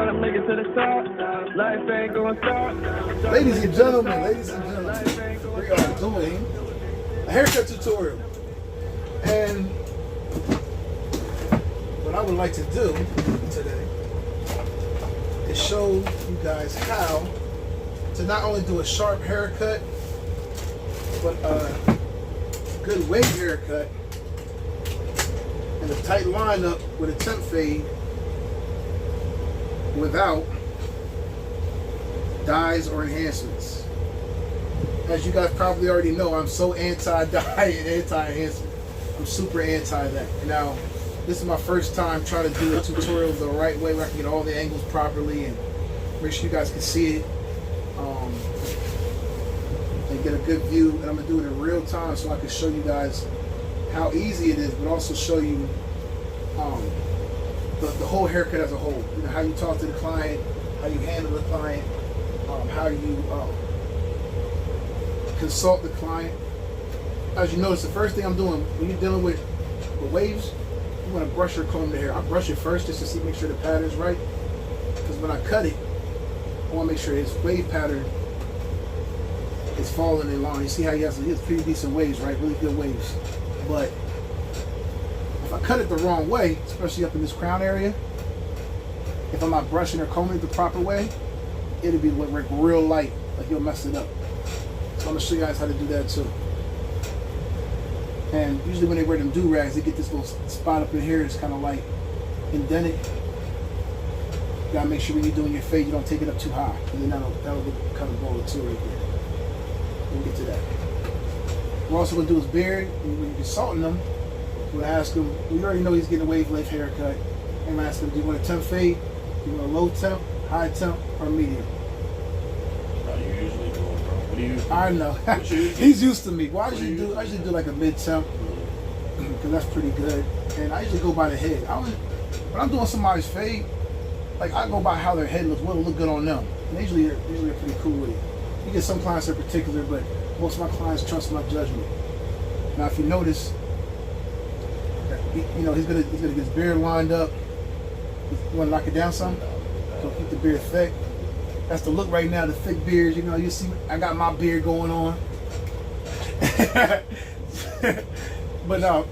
trying to make it to the top. Life ain't gonna stop. Ladies and gentlemen, we are doing a haircut tutorial. And what I would like to do today is show you guys how to not only do a sharp haircut, but a good wave haircut and a tight lineup with a temp fade without dyes or enhancements. As you guys probably already know, I'm so anti-dye and anti-enhancement. I'm super anti that. Now, this is my first time trying to do a tutorial the right way where I can get all the angles properly and make sure you guys can see it and get a good view. And I'm going to do it in real time so I can show you guys how easy it is, but also show you the whole haircut as a whole. You know, how you talk to the client, how you handle the client, how you consult the client. As you notice, the first thing I'm doing when you're dealing with waves, you want to brush or comb the hair. I brush it first just to see, make sure the pattern's right. Because when I cut it, I want to make sure his wave pattern is falling in line. You see how he has pretty decent waves, right? Really good waves. But if I cut it the wrong way, especially up in this crown area, if I'm not brushing or combing it the proper way, it'll be like real light, like you'll mess it up. So I'm gonna show you guys how to do that too. And usually when they wear them do-rags, they get this little spot up in here. It's kind of like indented. You gotta make sure when you're doing your fade, you don't take it up too high, and then that'll look kind of blow too right there. We'll get to that. We're also gonna do his beard. And when you're consulting him, we'll ask him. We already know he's getting a wavelength haircut. And we'll ask him, do you want a temp fade? Do you want a low temp, high temp, or medium? How you usually do it, bro? What do you? I know. He's used to me. Well, I usually do like a mid temp because that's pretty good. And I usually go by the head. When I'm doing somebody's fade, like I go by how their head looks, what'll look good on them. And they usually are pretty cool with it. You get some clients that are particular, but most of my clients trust my judgment. Now, if you notice, you know he's gonna get his beard lined up. You want to knock it down some? So keep the beard thick. That's the look right now, the thick beard. You know, you see, I got my beard going on. But now,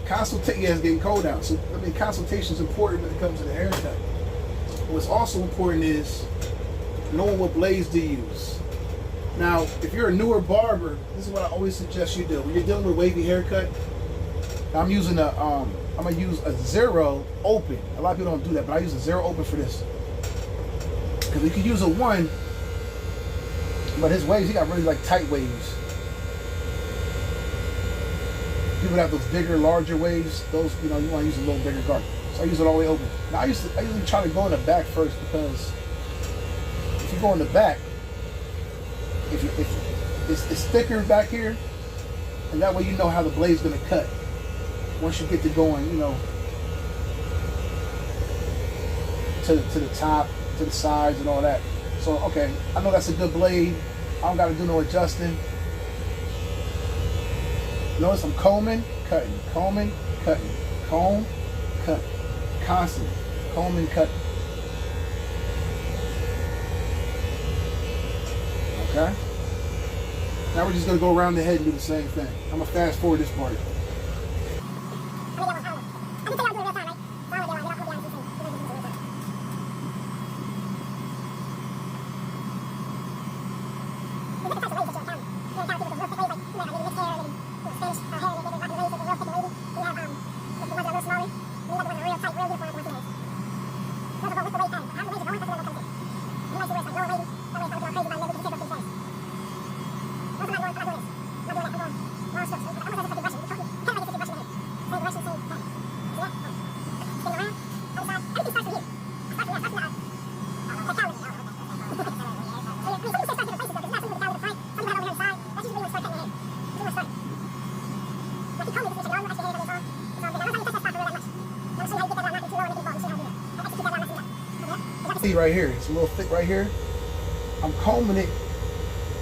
consultation is getting cold out. So I mean, consultation is important when it comes to the haircut. What's also important is knowing what blades to use. Now, if you're a newer barber, this is what I always suggest you do. When you're dealing with wavy haircut, I'm using I'm gonna use a 0 open. A lot of people don't do that, but I use a 0 open for this. Because you could use a 1, but his waves, he got really like tight waves. People that have those bigger, larger waves, those, you know, you want to use a little bigger guard. So I use it all the way open. Now I usually try to go in the back first, because if you go in the back, if it's thicker back here, and that way you know how the blade's gonna cut. Once you get to going, you know, to the top, to the sides and all that. So, okay, I know that's a good blade. I don't got to do no adjusting. Notice I'm combing, cutting, comb, cut, constant, combing, cut. Okay. Now we're just gonna go around the head and do the same thing. I'm gonna fast forward this part. Right here, it's a little thick right here. I'm combing it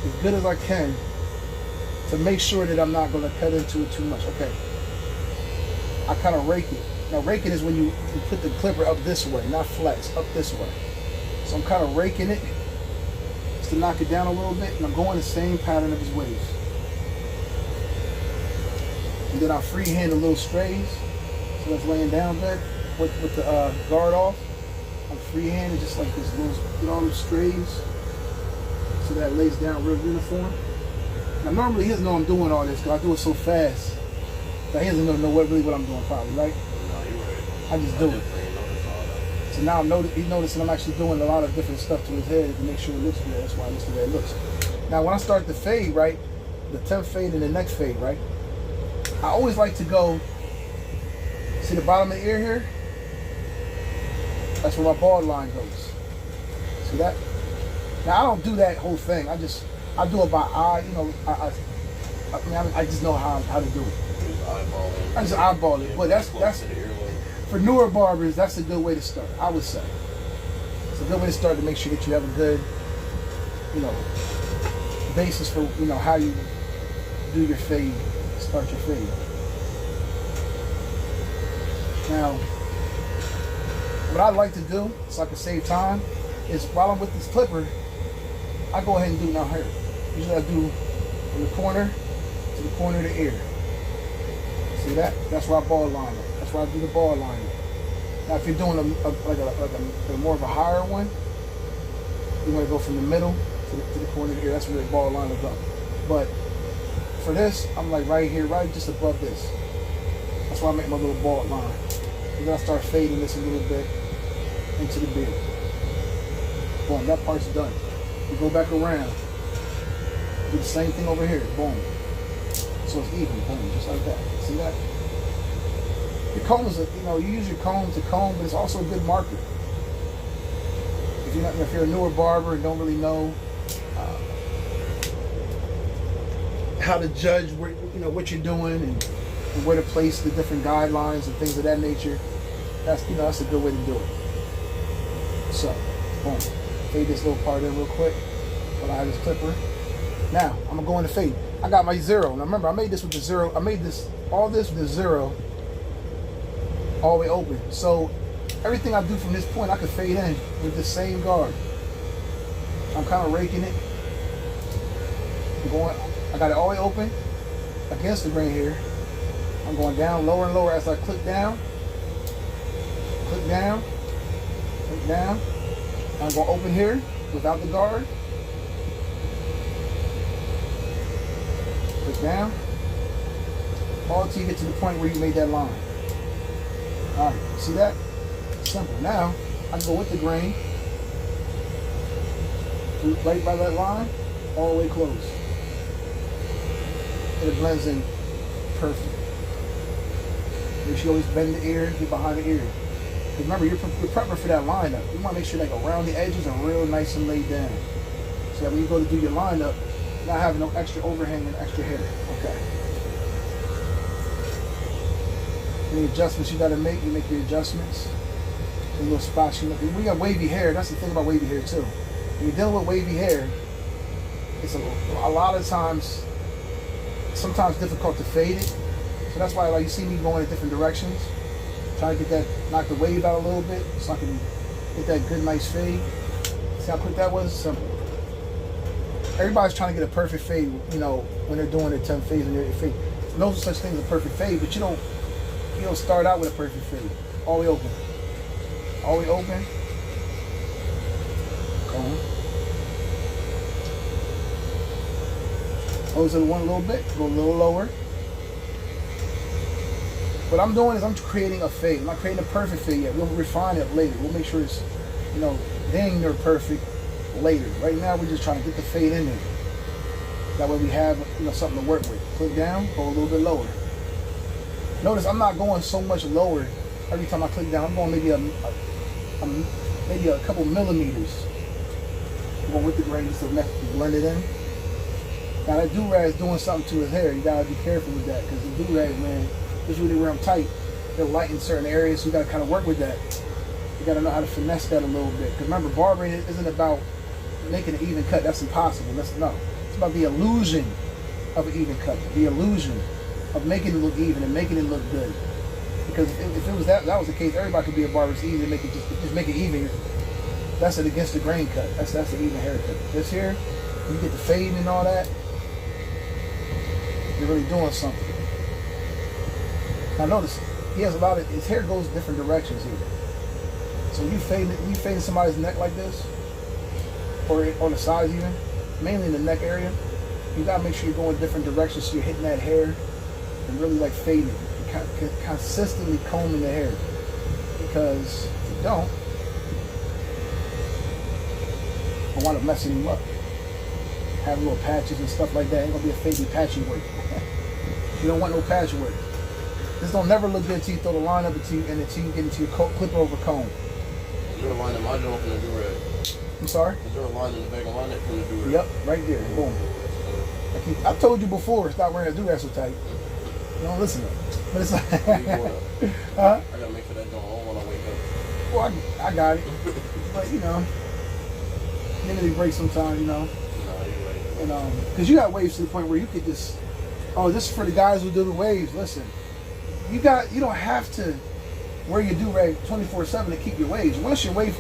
as good as I can to make sure that I'm not going to cut into it too much. Okay, I kind of rake it. Now raking is when you put the clipper up this way, not flex, up this way. So I'm kind of raking it just to knock it down a little bit, and I'm going the same pattern of his waves. And then I'll freehand the little strays. So that's laying down there with the guard off. I'm freehanding just like this, little, get all the strays so that it lays down real uniform. Now normally he doesn't know I'm doing all this because I do it so fast that he doesn't know what I'm doing probably, right? No, you're right. I just do it. So now he's noticing I'm actually doing a lot of different stuff to his head to make sure it looks good. That's why it looks the way it looks. Now when I start the fade, right, the temp fade and the next fade, right, I always like to go, see the bottom of the ear here? That's where my bald line goes. See that? Now I don't do that whole thing. I do it by eye. You know, I just know how to do it. I just eyeball it. But that's for newer barbers. That's a good way to start. I would say it's a good way to start to make sure that you have a good, you know, basis for how you do your fade. Start your fade. Now, what I like to do, so I can save time, is while I'm with this clipper, I go ahead and do now here. Usually I do from the corner to the corner of the ear. See that? That's where I ball line it. That's where I do the ball line. Now, if you're doing a more of a higher one, you want to go from the middle to the corner of the ear. That's where the ball line will go. But for this, I'm like right here, right just above this. That's why I make my little ball line. And then I start fading this a little bit into the beard. Boom, that part's done. You go back around. Do the same thing over here. Boom. So it's even. Boom, just like that. See that? Your comb is you use your comb to comb, but it's also a good marker. If you're a newer barber and don't really know how to judge what you're doing and where to place the different guidelines and things of that nature, that's a good way to do it. So, boom, fade this little part in real quick while I have this clipper. Now I'm gonna go into fade. I got my zero. Now remember, I made this with the zero. I made all this with the zero all the way open. So everything I do from this point, I can fade in with the same guard. I'm kind of raking it. I got it all the way open against the grain here. I'm going down lower and lower as I click down. Click down. Click down. I'm going to open here without the guard. Click down. All until you get to the point where you made that line. Alright, see that? Simple. Now, I can go with the grain. Right by that line, all the way close. And it blends in perfect. Make sure you always bend the ear, get behind the ear. Because remember, you're prepping for that lineup. You want to make sure like around the edges are real nice and laid down. So that when you go to do your lineup, you're not having no extra overhang and extra hair. Okay. Any adjustments you got to make, you make your adjustments. Any little spots you make. When you got wavy hair, that's the thing about wavy hair too. When you're dealing with wavy hair, it's a lot of times, sometimes difficult to fade it. So that's why, like, you see me going in different directions, trying to get that, knock the wave out a little bit, so I can get that good, nice fade. See how quick that was? Simple. Everybody's trying to get a perfect fade, when they're doing their 10 fades and their fade. No such thing as a perfect fade, but you don't start out with a perfect fade. All the way open. All the way open. Comb. Close it one a little bit, go a little lower. What I'm doing is I'm creating a fade. I'm not creating a perfect fade yet. We'll refine it later. We'll make sure it's, dang near perfect later. Right now we're just trying to get the fade in there. That way we have, something to work with. Click down, go a little bit lower. Notice I'm not going so much lower every time I click down. I'm going maybe a couple millimeters. I'm going with the grain just to blend it in. Now that do-rag is doing something to his hair. You gotta be careful with that because the do-rag, man, usually wear them tight. They'll lighten certain areas, so you gotta kind of work with that. You gotta know how to finesse that a little bit. Because remember, barbering isn't about making an even cut. That's impossible. It's about the illusion of an even cut. The illusion of making it look even and making it look good. Because if it was that was the case, everybody could be a barber. It's easy to make it just make it even. That's it against the grain cut. That's an even haircut. This here, you get the fade and all that. You're really doing something. Now notice he has a lot of his hair goes different directions here. So you fading somebody's neck like this, or on the sides even, mainly in the neck area. You gotta make sure you're going different directions so you're hitting that hair and really like fading, consistently combing the hair. Because if you don't, I wind up messing them up. Having little patches and stuff like that. Ain't gonna be a faded patchy work. You don't want no patch work. This don't never look good until you throw the line up until you get into your clip over comb. Is there a line in my joint from the do-rag? I'm sorry? Is there a line in the back of my neck from the do-rag? Yep, right there. Boom. I've told you before, stop wearing a do-rag so tight. You don't listen to it. But it's like... Huh? I gotta make sure that don't hold when I wake up. Well, I got it. But, you know, then it breaks sometimes, you know. Nah, you're right. And, because you got waves to the point where you could just... Oh, this is for the guys who do the waves. Listen, you don't have to wear your do-rag 24/7 to keep your waves. Once your wave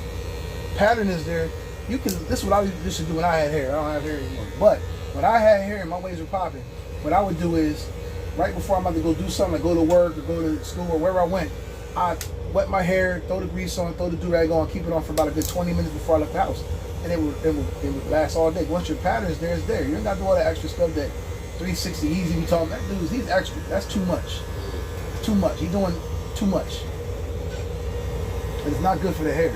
pattern is there, you can. This is what I used to do when I had hair. I don't have hair anymore. But when I had hair and my waves were popping, what I would do is, right before I'm about to go do something, like go to work or go to school or wherever I went, I wet my hair, throw the grease on, throw the do-rag on, keep it on for about a good 20 minutes before I left the house, and it would last all day. Once your pattern is there, it's there. You don't got to do all that extra stuff that 360 easy we talking. That dude, he's extra. That's too much. Too much. He's doing too much. And it's not good for the hair.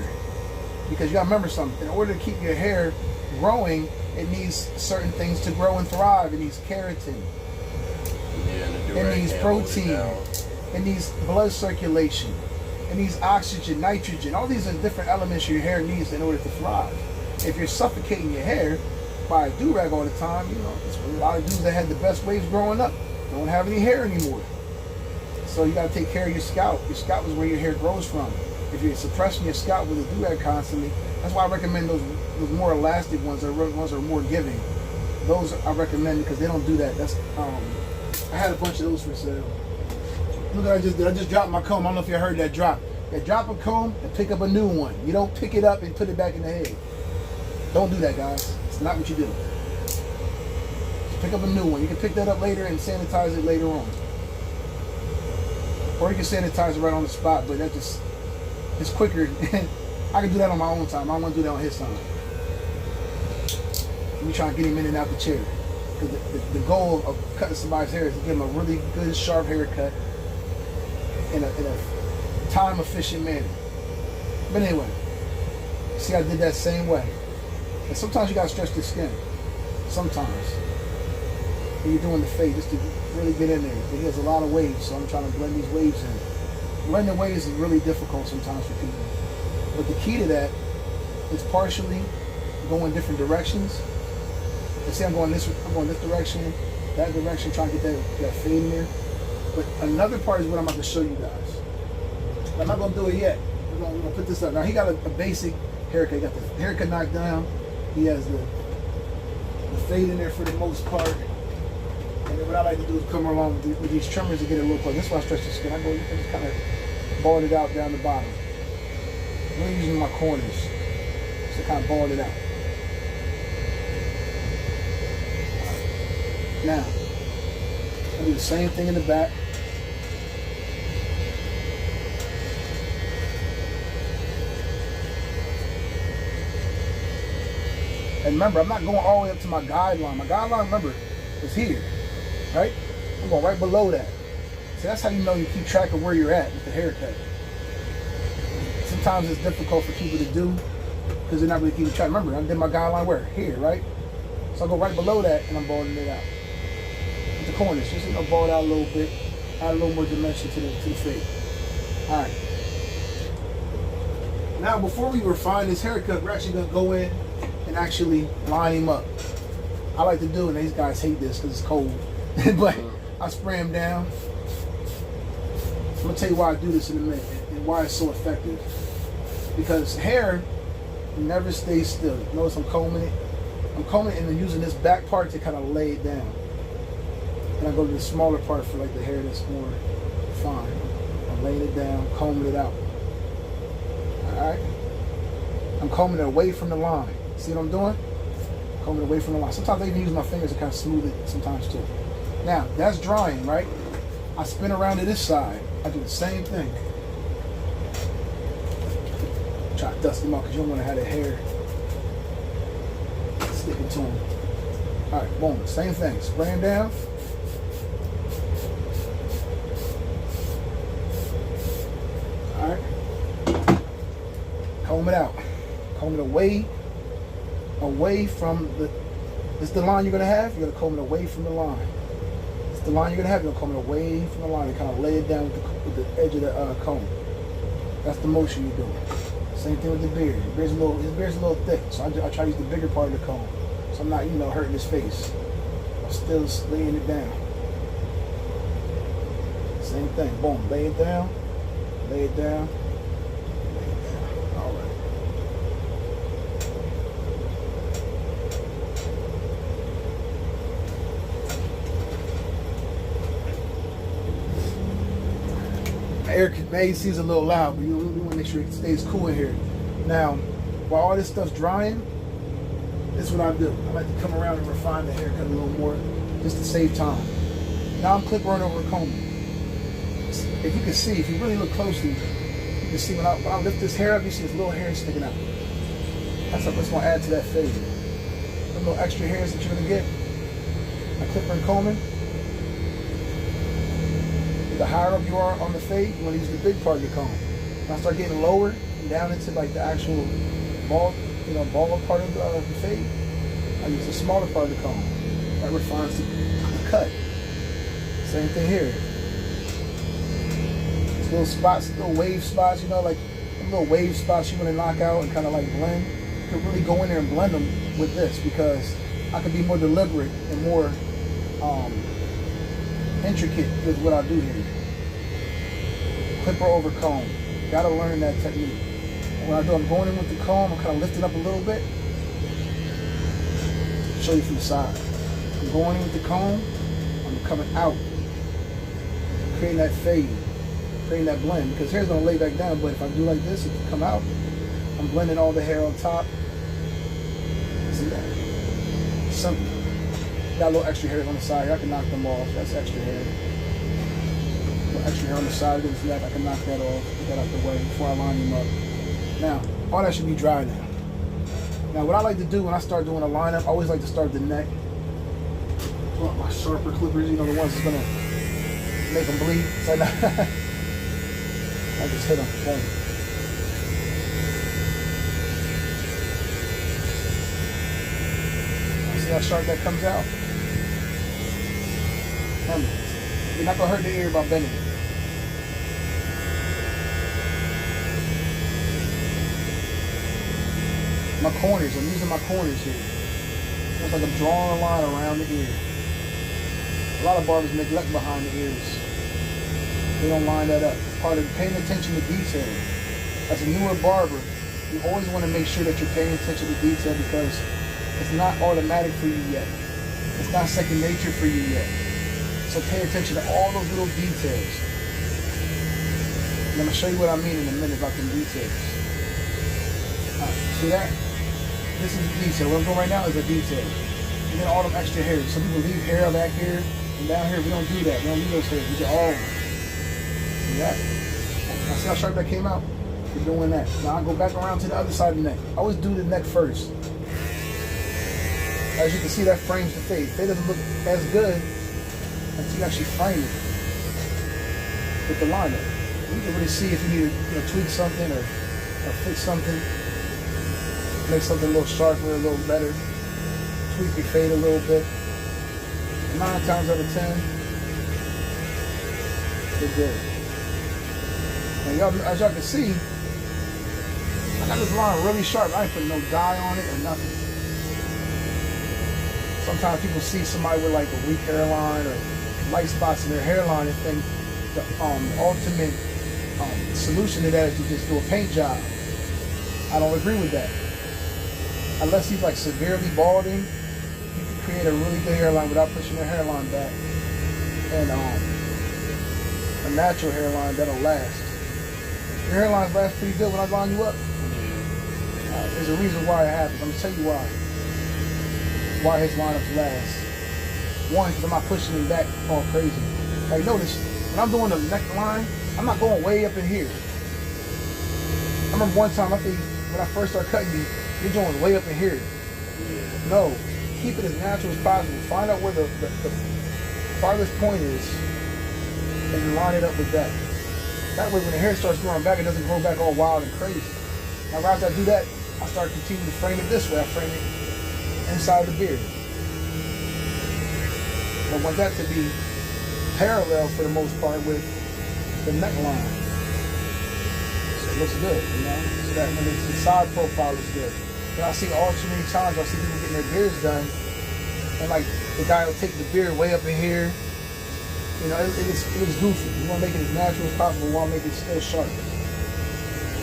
Because you gotta remember something. In order to keep your hair growing, it needs certain things to grow and thrive. It needs keratin. Yeah, It needs protein. It needs blood circulation. It needs oxygen, nitrogen. All these are different elements your hair needs in order to thrive. If you're suffocating your hair by a do-rag all the time, you know, it's a lot of dudes that had the best waves growing up don't have any hair anymore. So you gotta take care of your scalp. Your scalp is where your hair grows from. If you're suppressing your scalp with a do-rag constantly, that's why I recommend those more elastic ones, or ones that are more giving. Those I recommend because they don't do that. That's I had a bunch of those for sale. Look what I just did. I just dropped my comb. I don't know if you heard that drop. You drop a comb and pick up a new one. You don't pick it up and put it back in the head. Don't do that, guys. It's not what you do. Just pick up a new one. You can pick that up later and sanitize it later on. Or you can sanitize it right on the spot, but that just, it's quicker. I can do that on my own time. I don't want to do that on his time. We try to get him in and out the chair. Because the goal of cutting somebody's hair is to give him a really good, sharp haircut in a time-efficient manner. But anyway, see, I did that same way. And sometimes you gotta stretch the skin. Sometimes. When you're doing the fade, just to really get in there. It has a lot of waves, so I'm trying to blend these waves in. Blending waves is really difficult sometimes for people. But the key to that is partially going different directions. And see, I'm going this direction, that direction, trying to get that fade in there. But another part is what I'm about to show you guys. I'm not gonna do it yet. We're gonna put this up. Now he got a basic haircut. He got the haircut knocked down. He has the fade in there for the most part. And then what I like to do is come along with these trimmers to get it a little close. This is why I stretch the skin. I just kind of bald it out down the bottom. I'm really using my corners to kind of bald it out. Now, I do the same thing in the back. And remember, I'm not going all the way up to my guideline. My guideline, remember, is here, right? I'm going right below that. So that's how you know you keep track of where you're at with the haircut. Sometimes it's difficult for people to do because they're not really keeping track. Remember, I did my guideline where? Here, right? So I go right below that and I'm balding it out. With the corners, just bald out a little bit, add a little more dimension to the fade. All right. Now, before we refine this haircut, we're actually gonna go in and actually line him up. I like to do it, and these guys hate this because it's cold, but I spray him down. I'm gonna tell you why I do this in a minute and why it's so effective. Because hair never stays still. Notice I'm combing it. I'm combing it and then using this back part to kind of lay it down. And I go to the smaller part for like the hair that's more fine. I'm laying it down, combing it out. Alright? I'm combing it away from the line. See what I'm doing? Combing it away from the line. Sometimes I even use my fingers to kind of smooth it sometimes too. Now, that's drying, right? I spin around to this side. I do the same thing. Try to dust them out because you don't want to have the hair sticking to them. Alright, boom. Same thing. Spray them down. Alright. Comb it out. Comb it away from the. This is the line you're gonna have. You're gonna comb it away from the line. It's the line you're gonna have. You're gonna comb it away from the line and kind of lay it down with the edge of the comb. That's the motion you're doing. Same thing with the beard. His beard's a little thick, so I try to use the bigger part of the comb, so I'm not, hurting his face. I'm still laying it down. Same thing. Boom. Lay it down. Lay it down. Lay it down. All right. My AC is a little loud, but we want to make sure it stays cool in here. Now, while all this stuff's drying, this is what I do. I like to come around and refine the haircut a little more, just to save time. Now I'm clip right over the comb. If you can see, if you really look closely, you can see when I lift this hair up, you see this little hair sticking out. That's going to add to that fade. The little extra hairs that you're going to get, my clipper and combing. The higher up you are on the fade, you want to use the big part of the comb. When I start getting lower, down into like the actual ball, ball part of the fade, I use the smaller part of the comb. That refines the cut. Same thing here. These little spots, little wave spots, like little wave spots you want to knock out and kind of like blend. You can really go in there and blend them with this because I can be more deliberate and more intricate with what I do here. Clipper over comb. Gotta learn that technique. And when I do, I'm going in with the comb, I'm kind of lifting up a little bit. I'll show you from the side. I'm going in with the comb, I'm coming out. Creating that fade, creating that blend. Because hair's gonna lay back down, but if I do like this, it can come out. I'm blending all the hair on top. See that? Simple. Got a little extra hair on the side here. I can knock them off. That's extra hair. A little extra hair on the side of his neck. I can knock that off. Get that out the way before I line him up. Now, all that should be dry now. Now, what I like to do when I start doing a lineup, I always like to start the neck. Pull out my sharper clippers, the ones that's gonna make them bleed. So I just hit them. Boom. See how sharp that comes out? Remember, you're not gonna hurt the ear by bending it. My corners, I'm using my corners here. It's like I'm drawing a line around the ear. A lot of barbers neglect behind the ears. They don't line that up. It's part of paying attention to detail. As a newer barber, you always want to make sure that you're paying attention to detail because it's not automatic for you yet. It's not second nature for you yet. So pay attention to all those little details. And I'm going to show you what I mean in a minute about them details. Alright, see that? This is a detail. What I'm doing right now is a detail. And then all them extra hairs. Some people leave hair back here and down here. We don't do that. We don't leave those hairs. We get all of them. See that? Now see how sharp that came out? We're doing that. Now I'll go back around to the other side of the neck. I always do the neck first. As you can see, that frames the fade. Fade doesn't look as good until you actually frame it with the lineup. You can really see if you need to tweak something or fix something. Make something a little sharper, a little better. Tweak your fade a little bit. 9 times out of 10, you're good. And as y'all can see, I got this line really sharp. I ain't putting no dye on it or nothing. Sometimes people see somebody with like a weak hairline or light spots in their hairline and think the ultimate solution to that is to just do a paint job. I don't agree with that. Unless he's like severely balding, you can create a really good hairline without pushing their hairline back. And a natural hairline that'll last. Your hairlines last pretty good when I line you up. There's a reason why it happens. I'm gonna tell you why. Why his lineups last. One, because I'm not pushing him back all crazy. Like notice, when I'm doing the neckline, I'm not going way up in here. I remember one time, I think when I first started cutting you, you're going way up in here. No, keep it as natural as possible. Find out where the farthest point is and line it up with that. That way when the hair starts growing back, it doesn't grow back all wild and crazy. Now after I do that, I start continuing to frame it this way. I frame it inside the beard. I want that to be parallel for the most part with the neckline. So it looks good, you know? So that when the side profile is good. And I see all too many times, I see people getting their beards done, and like the guy will take the beard way up in here. You know, it looks goofy. You want to make it as natural as possible. You want to make it still sharp.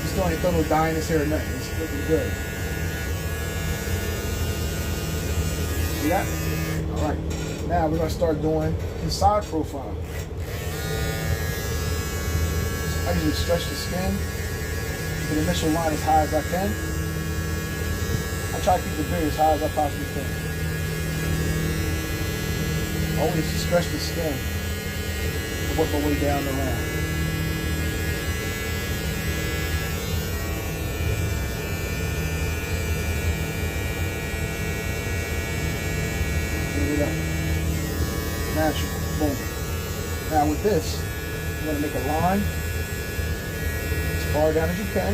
Just don't throw no dye in his hair or nothing. It's looking good. See that? All right. Now we're gonna start doing his side profile. I usually stretch the skin, keep the initial line as high as I can. I try to keep the beard as high as I possibly can. Always stretch the skin and work my way down the line. Bring it up. Natural. Boom. Now with this, you're going to make a line as far down as you can.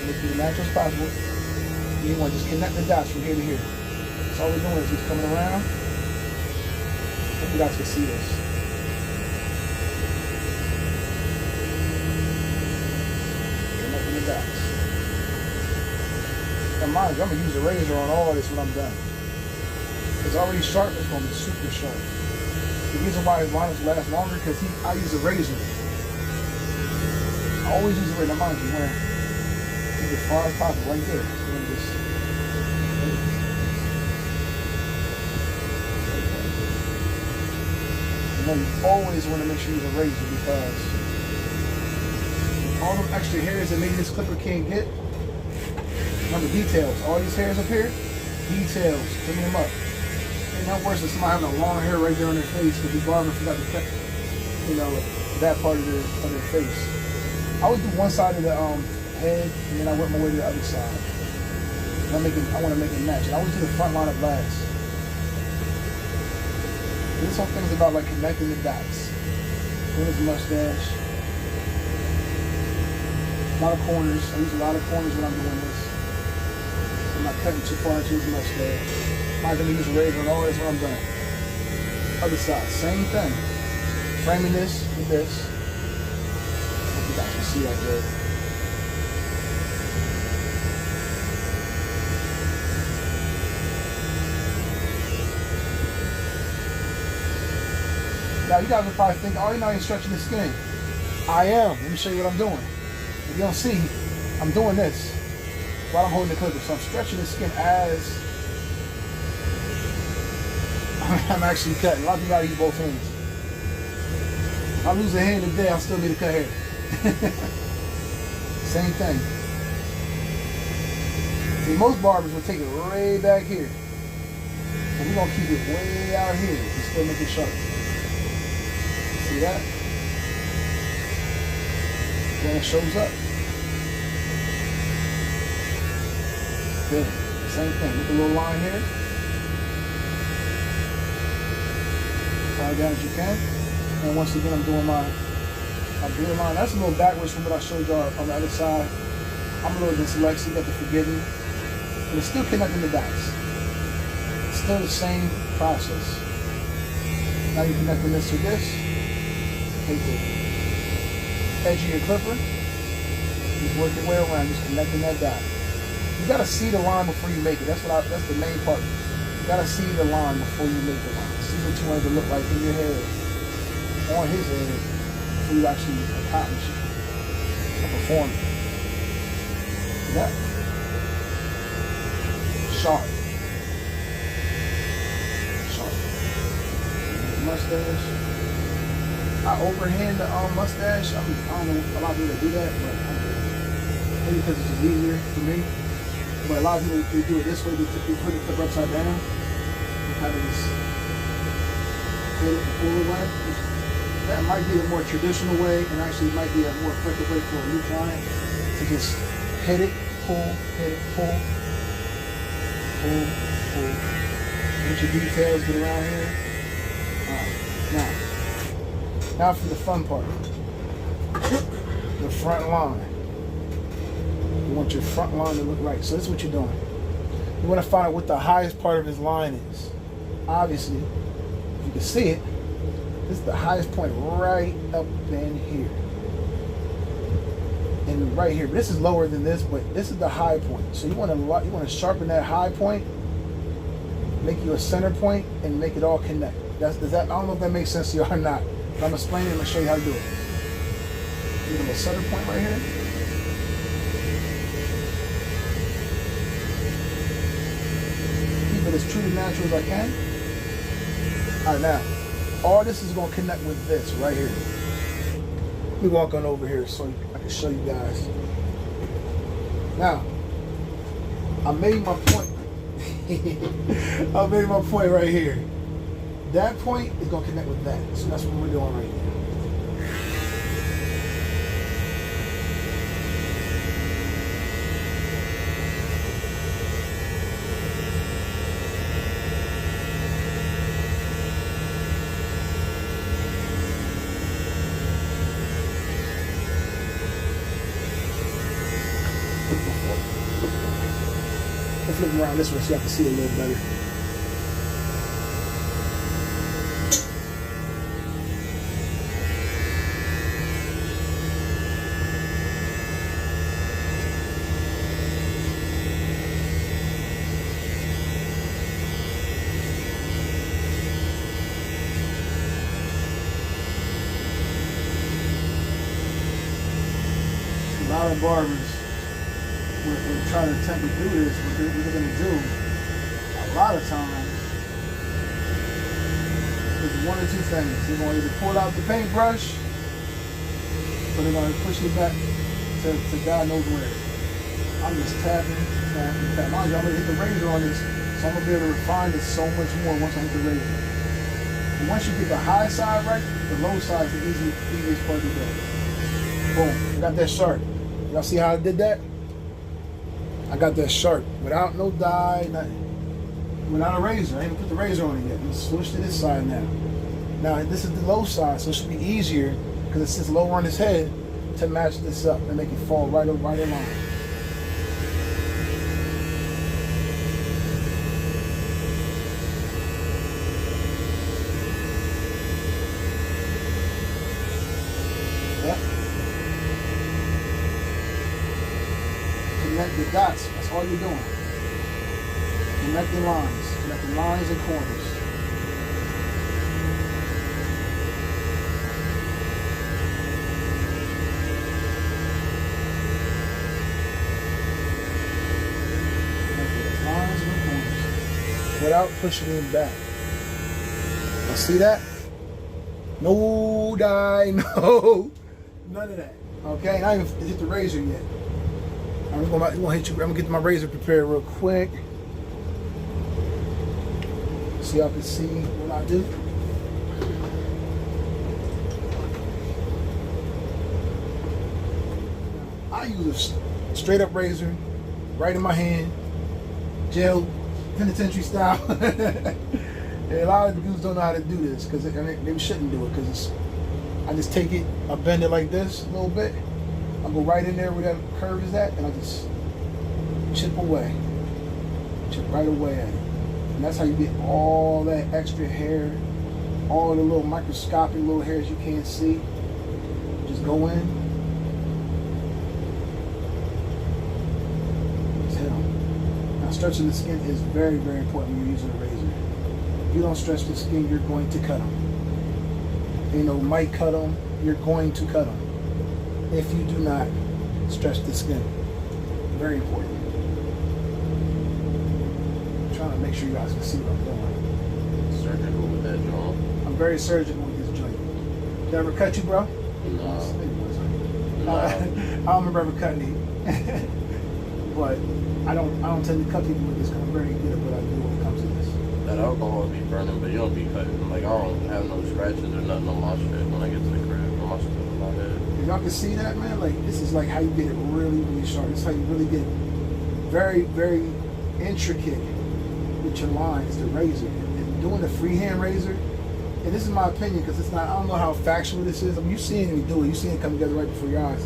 Make it as natural as possible. And you want to just connect the dots from here to here. So all we're doing is just coming around. Hope you guys can see this. Connecting the dots. Now mind you, I'm going to use a razor on all this when I'm done. It's already sharp, it's going to be super sharp. The reason why his lineups last longer because I use a razor. I always use a razor. Now mind you, where it's as far as possible, right there. You know, you always want to make sure you use a razor because all those extra hairs that maybe this clipper can't get. Remember details. All these hairs up here, details. Clean them up. Ain't no worse than somebody having a long hair right there on their face because the barber forgot to cut, you know, that part of their face. I would do one side of the head and then I work my way to the other side. I want to make it match. And I always do the front line up last. There's some things about like connecting the dots. Doing his mustache. A lot of corners. I use a lot of corners when I'm doing this. I'm not cutting too far into his mustache. I'm not going to use a razor and all this when I'm done. Other side, same thing. Framing this with this. Hope you guys can see that good. Now you guys will probably think, oh, you're not even stretching the skin. I am. Let me show you what I'm doing. If you don't see, I'm doing this while I'm holding the clipper. So I'm stretching the skin as I'm actually cutting. A lot of people gotta use both hands. If I lose a hand today, I'll still need to cut hair. Same thing. See, most barbers will take it way back here. And we're gonna keep it way out here and still make it sharp. See that? Then it shows up. Good. Same thing. Make a little line here. Far down as you can. And once again, I'm doing my beard line. That's a little backwards from what I showed y'all on the other side. I'm a little dyslexic, got to forgive me. But it's still connecting the dots. It's still the same process. Now you're connecting this to this. Take the edge of your clipper. Just work your way around, just connecting that dot. You gotta see the line before you make it. That's the main part. You gotta see the line before you make the line. See what you want it to look like in your head, on his head, before you actually accomplish it or perform it. See that? Sharp. Sharp. Mustache. I overhand the mustache. I don't know a lot of people that do that, but I do. Maybe because it's just easier for me. But a lot of people they do it this way. They put the clip upside down and kind of just hit it and pull away. That might be a more traditional way, and actually might be a more effective way for a new client to just hit it, pull, pull. Bunch of details get around here. Alright, now for the fun part. The front line. You want your front line to look right. So this is what you're doing. You want to find out what the highest part of his line is. Obviously, if you can see it, this is the highest point right up in here. And right here. But this is lower than this, but this is the high point. So you want to sharpen that high point, make you a center point, and make it all connect. I don't know if that makes sense to you or not. But I'm explaining it and I'm gonna show you how to do it. Give them a center point right here. Keep it as true to natural as I can. Alright, now, all this is gonna connect with this right here. Let me walk on over here so I can show you guys. Now, I made my point. I made my point right here. That point is going to connect with that. So that's what we're doing right now. Let's flip them around this way so you can see it a little better. A lot of barbers we're trying to attempt to do this, what they're going to do a lot of times is one or two things. They're going to either pull out the paintbrush or they're going to push it back to God knows where. I'm just tapping. Mind you, I'm going to hit the razor on this, so I'm going to be able to refine this so much more once I hit the razor. And once you get the high side right, the low side is the easiest part to do. Boom, I got that sharp. Y'all see how I did that? I got that sharp without no dye, nothing. Without a razor. I ain't even put the razor on it yet. Let's switch to this side now. Now this is the low side, so it should be easier because it sits lower on his head to match this up and make it fall right in line. Connect the dots. That's all you're doing. Connect the lines. Connect the lines and corners. Lines and corners. Without pushing it back. Now see that? No dye, no. None of that. Okay, and I haven't hit the razor yet. I'm gonna get my razor prepared real quick. So y'all can see what I do. I use a straight up razor, right in my hand, gel, penitentiary style. And a lot of the dudes don't know how to do this because they shouldn't do it because I just take it, I bend it like this a little bit. I go right in there where that curve is at, and I just chip away. Chip right away at it. And that's how you get all that extra hair, all the little microscopic little hairs you can't see. Just go in. Just hit them. Now, stretching the skin is very, very important when you're using a razor. If you don't stretch the skin, you're going to cut them. You know, might cut them, you're going to cut them. If you do not stretch the skin. Very important. I'm trying to make sure you guys can see what I'm doing. Surgical with that jaw. I'm very surgical with this joint. Never cut you, bro? No. I don't remember ever cutting you. But I don't tend to cut people with this because I'm very good at what I do when it comes to this. That alcohol be burning, but you don't be cutting. Like, I don't have no scratches or nothing on my shit when I get to the crib. On my stuff in my head. If y'all can see that, man, like, this is like how you get it really, really sharp. This is how you really get very, very intricate with your line. It's the razor. And doing the freehand razor, and this is my opinion because it's not, I don't know how factual this is. I mean, you've seen me do it. You've seen it come together right before your eyes.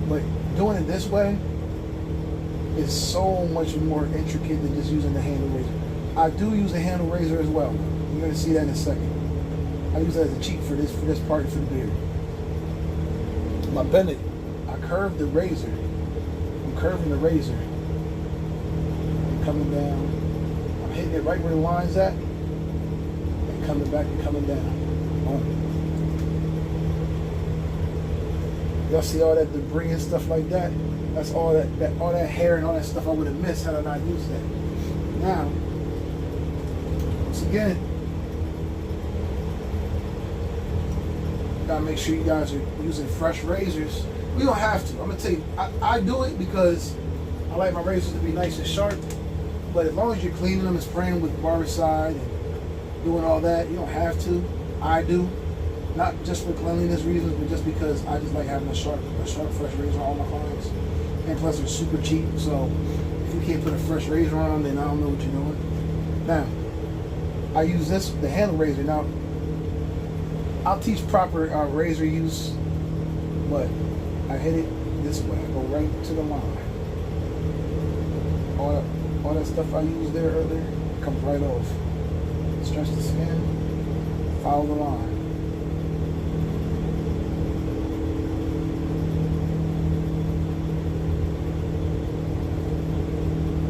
But doing it this way is so much more intricate than just using the handle razor. I do use a handle razor as well. You're going to see that in a second. I use that as a cheat for this part and for the beard. My Bennett, I curve the razor. I'm curving the razor. I'm coming down. I'm hitting it right where the line's at. And coming back and coming down. Y'all see all that debris and stuff like that? That's all that hair and all that stuff I would have missed had I not used that. Now, once again, gotta make sure you guys are using fresh razors. We don't have to. I'm gonna tell you, I do it because I like my razors to be nice and sharp. But as long as you're cleaning them and spraying with barbicide and doing all that, you don't have to. I do. Not just for cleanliness reasons, but just because I just like having a sharp, fresh razor on all my clients. And plus, they're super cheap. So if you can't put a fresh razor on, then I don't know what you're doing. Now, I use the handle razor. Now, I'll teach proper razor use, but I hit it this way. I go right to the line. All that stuff I used there earlier comes right off. Stretch the skin, follow the line.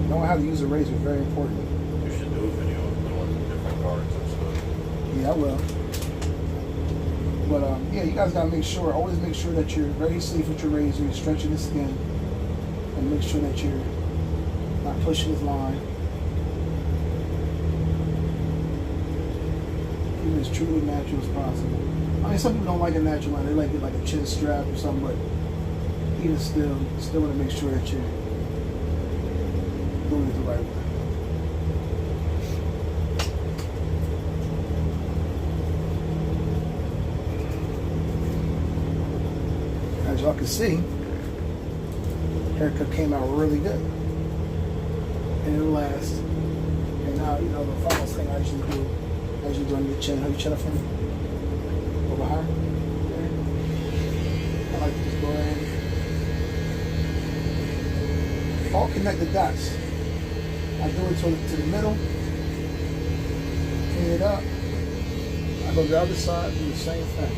Knowing how to use a razor is very important. You should do a video of doing different parts and stuff. Yeah, I will. But yeah, you guys gotta always make sure that you're very safe with your razor. You're stretching the skin, and make sure that you're not pushing this line. Keep it as truly natural as possible. I mean, some people don't like a natural line; they like it like a chin strap or something. But even still want to make sure that you're doing it the right way. As y'all can see, haircut came out really good. And it'll last. And now, the final thing I usually do, as you do on your chin, how you chin up from over higher. There. I like to just go ahead and all connect the dots. I do it to the middle, clean it up. I go to the other side, do the same thing.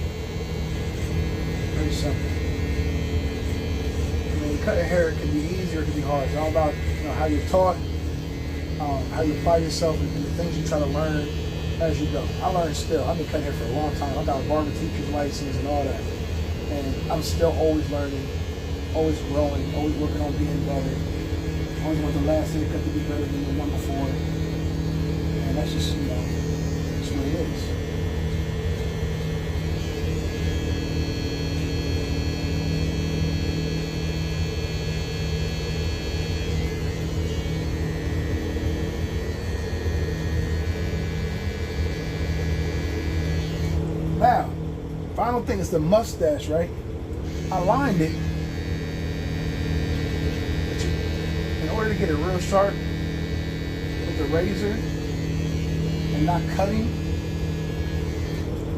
Very simple. Cutting hair, it can be easy or it can be hard. It's all about how you're taught, how you apply yourself, and the things you try to learn as you go. I learn still. I've been cutting hair for a long time. I got a barber teacher's license and all that, and I'm still always learning, always growing, always working on being better. Always want the last haircut to be better than the one before, and that's just that's what it is. Now, final thing is the mustache, right? I lined it. In order to get it real sharp with the razor and not cutting,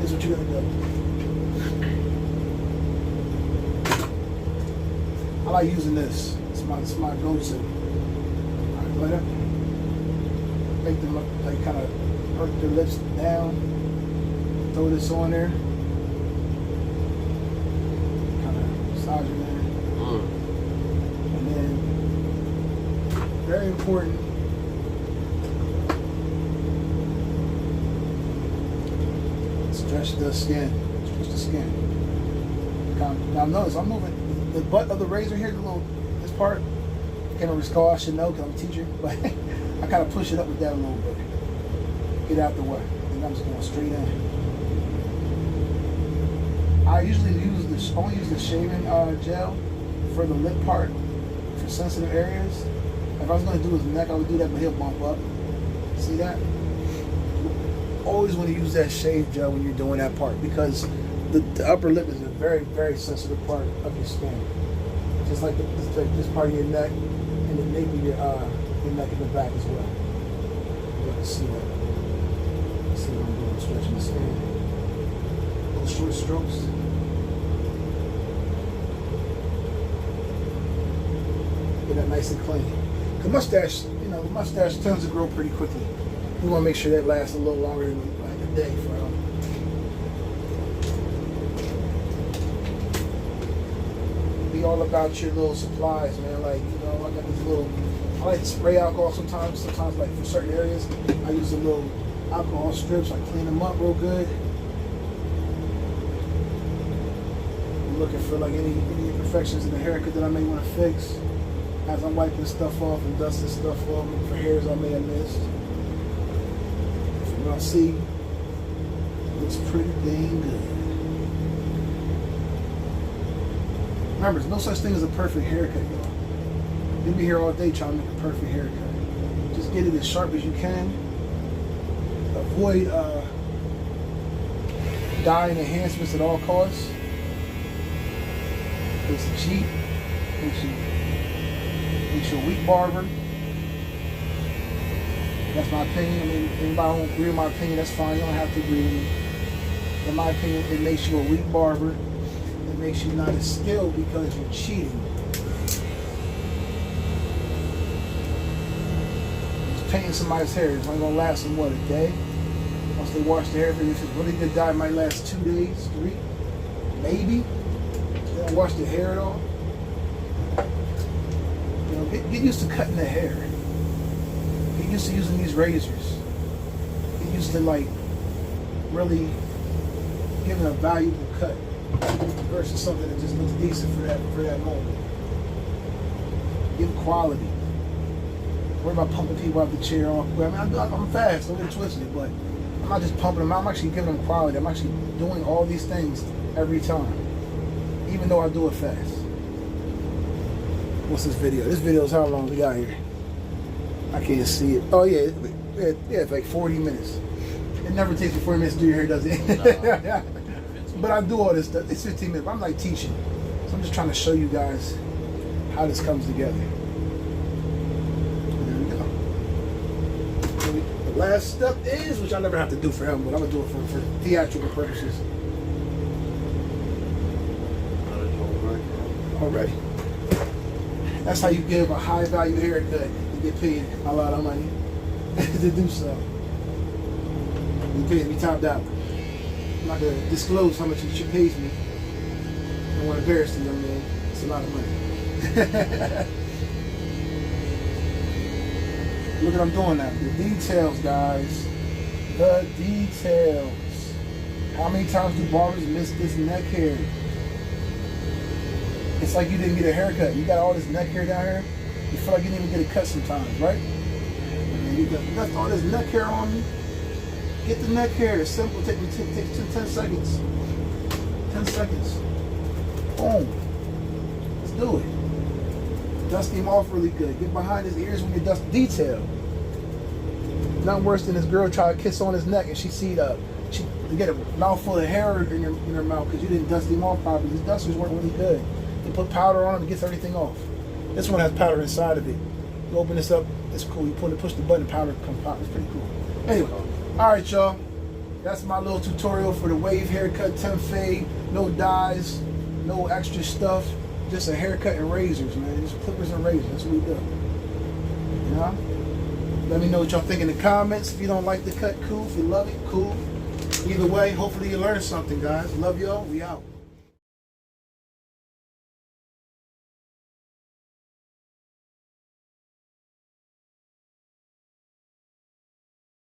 is what you're gonna do. I like using this. It's my go-to. Alright, later. Make them like kind of perk their lips down. Throw this on there. Kind of massage it there. And then, very important, stretch the skin. Stretch the skin. Now notice I'm moving the butt of the razor here, this part. I can't always call, I should know because I'm a teacher, but I kind of push it up with that a little bit. Get out the way. And I'm just going straight in. I usually only use the shaving gel for the lip part, for sensitive areas. If I was going to do his neck, I would do that, but he'll bump up. See that? Always want to use that shave gel when you're doing that part, because the upper lip is a very, very sensitive part of your skin. Just like this part of your neck and the nape of your neck in the back as well. You can see that. See what I'm doing, stretching the skin. Little short strokes. Get that nice and clean. The mustache, the mustache tends to grow pretty quickly. We want to make sure that lasts a little longer than like a day for him. Be all about your little supplies, man. Like, I got these little, I like to spray alcohol sometimes like for certain areas. I use a little alcohol strips. I clean them up real good. I'm looking for like any imperfections in the haircut that I may want to fix as I'm wiping stuff off and dusting stuff off, looking for hairs I may have missed. From what I see, it looks pretty dang good. Remember, there's no such thing as a perfect haircut, y'all. You'll be here all day trying to make a perfect haircut. Just get it as sharp as you can. Avoid dye and enhancements at all costs. It's cheap. Makes you a weak barber. That's my opinion. I mean, anybody don't agree with my opinion, that's fine. You don't have to agree with me. In my opinion, it makes you a weak barber. It makes you not as skilled because you're cheating. Just painting somebody's hair is only gonna last them, what, a day? Once they wash their hair, if it's really good dye, it might last 2 days, 3, maybe. They don't wash their hair at all. Get used to cutting the hair. Get used to using these razors. Get used to really giving a valuable cut versus something that just looks decent for that moment. Give quality. Worry about pumping people out the chair off. I mean, I'm fast, don't get twisted, but I'm not just pumping them out. I'm actually giving them quality. I'm actually doing all these things every time, even though I do it fast. What's this video? This video is how long we got here? I can't see it. Oh yeah, it's like 40 minutes. It never takes me 40 minutes to do your hair, does it? No. But I do all this stuff. It's 15 minutes. I'm like teaching. So I'm just trying to show you guys how this comes together. There we go. The last step is, which I never have to do for him, but I'm going to do it for theatrical purposes. Already. That's how you give a high value haircut and get paid a lot of money to do so. You pay me top dollar. I'm not going to disclose how much she pays me. I don't want to embarrass the young man. It's a lot of money. Look what I'm doing now. The details, guys. The details. How many times do barbers miss this neck hair? It's like you didn't get a haircut. You got all this neck hair down here. You feel like you didn't even get a cut sometimes, right? And you got all this neck hair on you. Get the neck hair. It's simple. Take 10 seconds. 10 seconds. Boom. Let's do it. Dust him off really good. Get behind his ears when you dust detail. Nothing worse than this girl try to kiss on his neck and she get a mouthful of hair in her mouth because you didn't dust him off properly. These dusters work really good. You put powder on it, it gets everything off. This one has powder inside of it. You open this up, it's cool. You push the button, powder comes out. It's pretty cool. Anyway, all right, y'all. That's my little tutorial for the wave haircut, temp fade. No dyes, no extra stuff. Just a haircut and razors, man. Just clippers and razors. That's what we do. You know? Let me know what y'all think in the comments. If you don't like the cut, cool. If you love it, cool. Either way, hopefully you learned something, guys. Love y'all. We out.